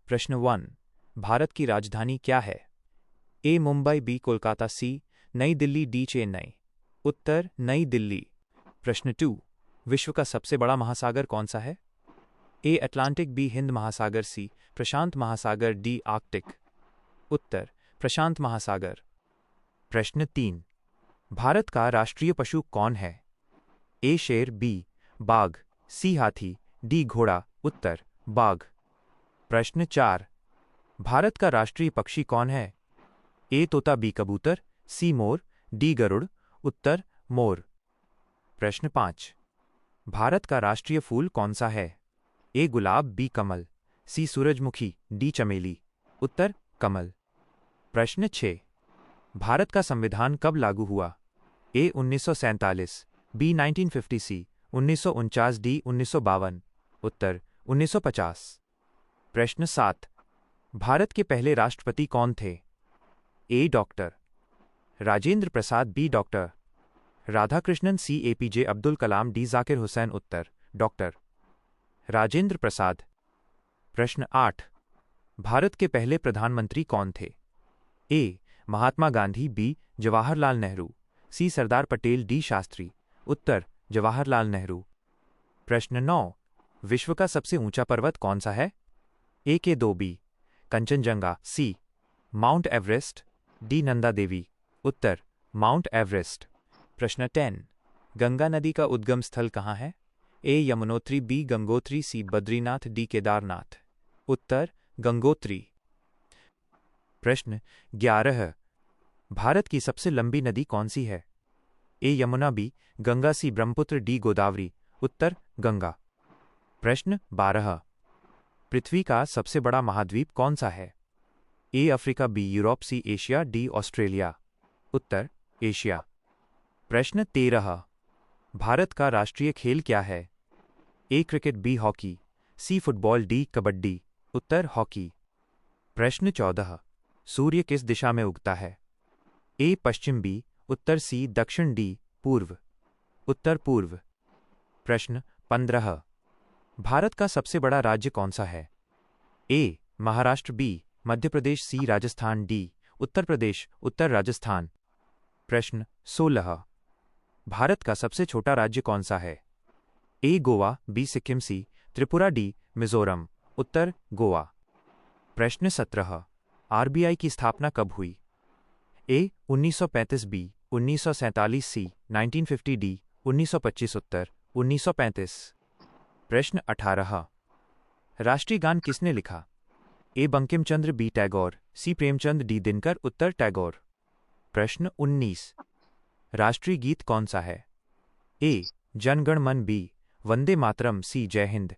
प्रश्न 1। भारत की राजधानी क्या है? ए मुंबई, बी कोलकाता, सी नई दिल्ली, डी चेन्नई। उत्तर नई दिल्ली। प्रश्न 2। विश्व का सबसे बड़ा महासागर कौन सा है? ए अटलांटिक, बी हिंद महासागर, सी प्रशांत महासागर, डी आर्कटिक। उत्तर प्रशांत महासागर। प्रश्न 3। भारत का राष्ट्रीय पशु कौन है? ए शेर, बी बाघ, सी हाथी, डी घोड़ा। उत्तर बाघ। प्रश्न 4। भारत का राष्ट्रीय पक्षी कौन है? ए तोता, बी कबूतर, सी मोर, डी गरुड़। उत्तर मोर। प्रश्न 5। भारत का राष्ट्रीय फूल कौन सा है? ए गुलाब, बी कमल, सी सूरजमुखी, डी चमेली। उत्तर कमल। प्रश्न 6। भारत का संविधान कब लागू हुआ? ए 1947, बी 1950, सी 1949, डी 1952। उत्तर 1950। प्रश्न 7। भारत के पहले राष्ट्रपति कौन थे? ए doctor Rajendra Prasad, B doctor Radhakrishnan, सी एपीजे अब्दुल कलाम, डी जाकिर हुसैन। उत्तर डॉक्टर राजेंद्र प्रसाद। प्रश्न 8। भारत के पहले प्रधानमंत्री कौन थे? ए महात्मा गांधी, बी जवाहरलाल नेहरू, सी सरदार पटेल, डी शास्त्री। उत्तर जवाहरलाल नेहरू। प्रश्न 9। विश्व का सबसे ऊंचा पर्वत कौन सा है? ए के 2, बी कंचनजंगा, सी mount Everest, D Nanda Devi. उत्तर माउंट एवरेस्ट। प्रश्न 10। गंगा नदी का उद्गम स्थल कहाँ है? ए यमुनोत्री, बी गंगोत्री, सी बद्रीनाथ, डी केदारनाथ। उत्तर गंगोत्री। प्रश्न 11। भारत की सबसे लंबी नदी कौन सी है? ए यमुना, बी गंगा, सी ब्रह्मपुत्र, डी गोदावरी। उत्तर गंगा। प्रश्न 12। पृथ्वी का सबसे बड़ा महाद्वीप कौन सा है? A Africa, B Europe, C Asia, D Australia. उत्तर एशिया। प्रश्न 13। भारत का राष्ट्रीय खेल क्या है? A cricket, B hockey, C football, D kabaddi. उत्तर हॉकी। प्रश्न 14। सूर्य किस दिशा में उगता है? ए पश्चिम, बी उत्तर, सी दक्षिण, डी पूर्व। उत्तर पूर्व। प्रश्न 15। भारत का सबसे बड़ा राज्य कौन सा है? ए महाराष्ट्र, बी मध्य प्रदेश, सी राजस्थान, डी उत्तर प्रदेश, उत्तर राजस्थान। प्रश्न 16। भारत का सबसे छोटा राज्य कौन सा है? ए गोवा, बी सिक्किम, सी त्रिपुरा, डी मिजोरम। उत्तर गोवा। प्रश्न 17। आरबीआई की स्थापना कब हुई? ए 1935, बी 1947, सी 1950, डी 1925। उत्तर 1935। प्रश्न 18। राष्ट्रीय गान किसने लिखा? ए बंकिम चंद्र, बी टैगोर, सी प्रेमचंद, डी दिनकर। उत्तर टैगोर। प्रश्न 19। राष्ट्रीय गीत कौन सा है? ए जनगण मन, बी वंदे मातरम, सी जय हिंद,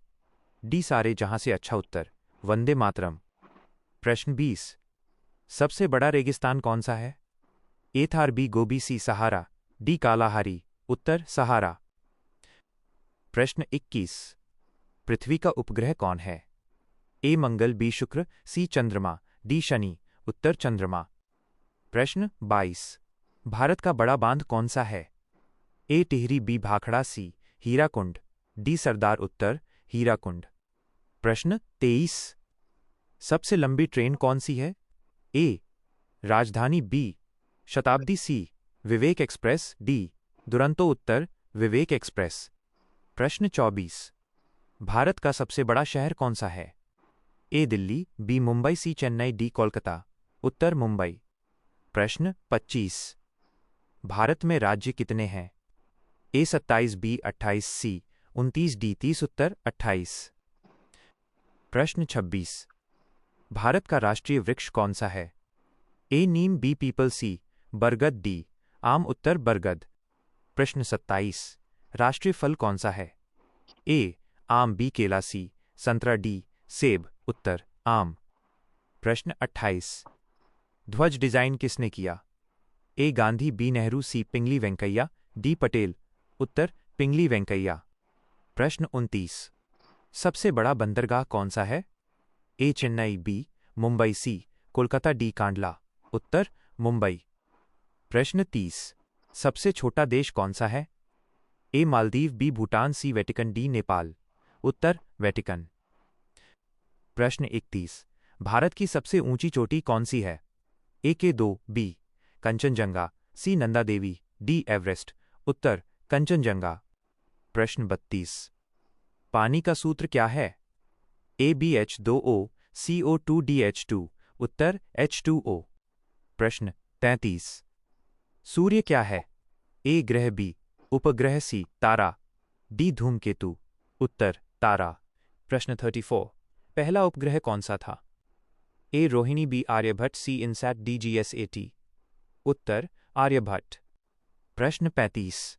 डी सारे जहां से अच्छा। उत्तर वंदे मातरम। प्रश्न 20। सबसे बड़ा रेगिस्तान कौन सा है? ए थार, बी गोबी, सी सहारा, डी कालाहारी। उत्तर सहारा। प्रश्न 21। पृथ्वी का उपग्रह कौन है? ए मंगल, बी शुक्र, सी चंद्रमा, डी शनि। उत्तर चंद्रमा। प्रश्न 22। भारत का बड़ा बांध कौन सा है? ए टिहरी, बी भाखड़ा, सी हीराकुंड, डी सरदार। उत्तर हीराकुंड। प्रश्न 23। सबसे लंबी ट्रेन कौन सी है? ए राजधानी, बी शताब्दी, सी विवेक एक्सप्रेस, डी दुरंतो। उत्तर विवेक एक्सप्रेस। प्रश्न 24। भारत का सबसे बड़ा शहर कौन सा है? ए दिल्ली, बी मुंबई, सी चेन्नई, डी कोलकाता। उत्तर मुंबई। प्रश्न 25। भारत में राज्य कितने हैं? ए 27, बी 28, सी 29, डी 30। उत्तर 28। प्रश्न 26। भारत का राष्ट्रीय वृक्ष कौन सा है? ए नीम, बी पीपल, सी बरगद, डी आम। उत्तर बरगद। प्रश्न 27। राष्ट्रीय फल कौन सा है? ए आम, बी केला, सी संतरा, डी सेब। उत्तर आम। प्रश्न 28। ध्वज डिजाइन किसने किया? ए गांधी, बी नेहरू, सी पिंगली वेंकैया, डी पटेल। उत्तर पिंगली वेंकैया। प्रश्न 29। सबसे बड़ा बंदरगाह कौन सा है? ए चेन्नई, बी मुंबई, सी कोलकाता, डी कांडला। उत्तर मुंबई। प्रश्न 30। सबसे छोटा देश कौन सा है? ए मालदीव, बी भूटान, सी वेटिकन, डी नेपाल। उत्तर वेटिकन। प्रश्न 31। भारत की सबसे ऊंची चोटी कौन सी है? ए के2, बी कंचनजंगा, सी नंदा देवी, डी एवरेस्ट। उत्तर कंचनजंगा। प्रश्न 32। पानी का सूत्र क्या है? ए BH2O, CO2DH2। उत्तर H2O। प्रश्न 33। सूर्य क्या है? ए ग्रह, बी उपग्रह, सी तारा, डी धूमकेतु। उत्तर तारा। प्रश्न 34। पहला उपग्रह कौन सा था? A Rohini, B Aryabhata, C INSAT, D GS80। उत्तर आर्यभट्ट। प्रश्न 35।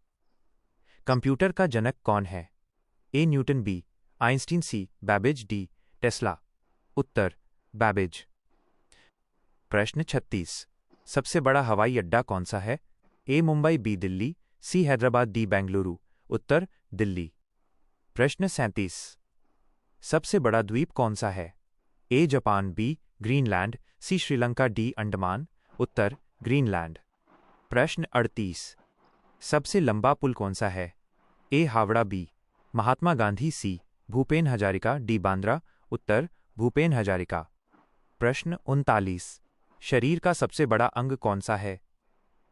कंप्यूटर का जनक कौन है? A Newton, B Einstein, C Babbage, D Tesla. उत्तर बैबेज। प्रश्न 36। सबसे बड़ा हवाई अड्डा कौन सा है? A Mumbai, B Delhi, C Hyderabad, D Bengaluru. उत्तर दिल्ली। प्रश्न 37। सबसे बड़ा द्वीप कौन सा है? A Japan, B Greenland, C Sri Lanka, D Andaman. उत्तर ग्रीनलैंड। प्रश्न 38। सबसे लंबा पुल कौन सा है? ए हावड़ा, बी महात्मा गांधी, सी भूपेन हजारिका, डी बांद्रा। उत्तर भूपेन हजारिका। प्रश्न 39। शरीर का सबसे बड़ा अंग कौन सा है?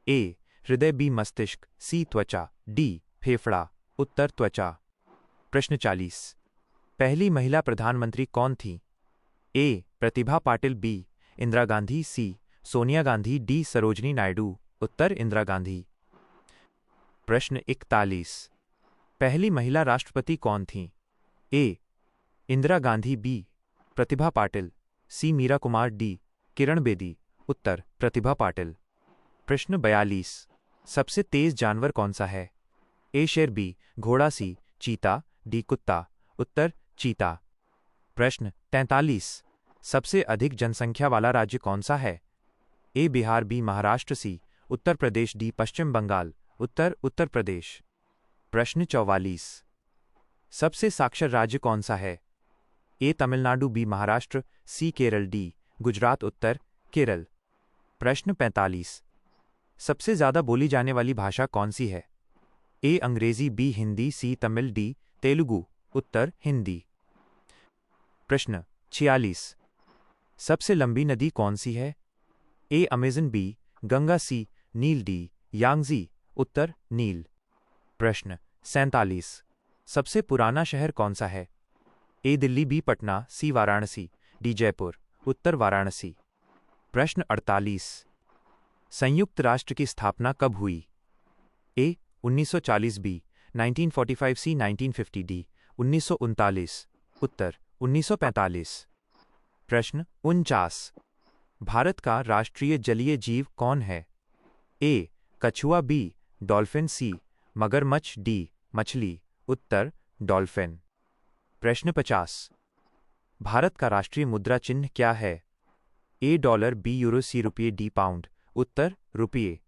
ए हृदय, बी मस्तिष्क, सी त्वचा, डी फेफड़ा। उत्तर त्वचा। प्रश्न 40। पहली महिला प्रधानमंत्री कौन थी? ए प्रतिभा पाटिल, बी इंदिरा गांधी, सी सोनिया गांधी, डी सरोजनी नायडू। उत्तर इंदिरा गांधी। प्रश्न 41। पहली महिला राष्ट्रपति कौन थी? ए इंदिरा गांधी, बी प्रतिभा पाटिल, सी मीरा कुमार, डी किरण बेदी। उत्तर प्रतिभा पाटिल। प्रश्न 42। सबसे तेज जानवर कौन सा है? ए शेर, बी घोड़ा, सी चीता, डी कुत्ता। उत्तर चीता। प्रश्न 43। सबसे अधिक जनसंख्या वाला राज्य कौन सा है? ए बिहार, बी महाराष्ट्र, सी उत्तर प्रदेश, डी पश्चिम बंगाल। उत्तर उत्तर प्रदेश। प्रश्न 44। सबसे साक्षर राज्य कौन सा है? ए तमिलनाडु, बी महाराष्ट्र, सी केरल, डी गुजरात। उत्तर केरल। प्रश्न 45। सबसे ज्यादा बोली जाने वाली भाषा कौन सी है? ए अंग्रेजी, बी हिंदी, सी तमिल, डी तेलुगु। उत्तर हिंदी। प्रश्न 46। सबसे लंबी नदी कौन सी है? ए अमेज़न, बी गंगा, सी नील, डी यांगजी। उत्तर नील। प्रश्न 47। सबसे पुराना शहर कौन सा है? ए दिल्ली, बी पटना, सी वाराणसी, डी जयपुर। उत्तर वाराणसी। प्रश्न 48। संयुक्त राष्ट्र की स्थापना कब हुई? ए 1940, बी 1945, सी 1950, डी 1939। उत्तर 1945। प्रश्न 49। भारत का राष्ट्रीय जलीय जीव कौन है? ए कछुआ, बी डॉल्फिन, सी मगरमच्छ, डी मछली। उत्तर डॉल्फिन। प्रश्न 50। भारत का राष्ट्रीय मुद्रा चिन्ह क्या है? ए डॉलर, बी यूरो, सी रुपये, डी पाउंड। उत्तर रुपये।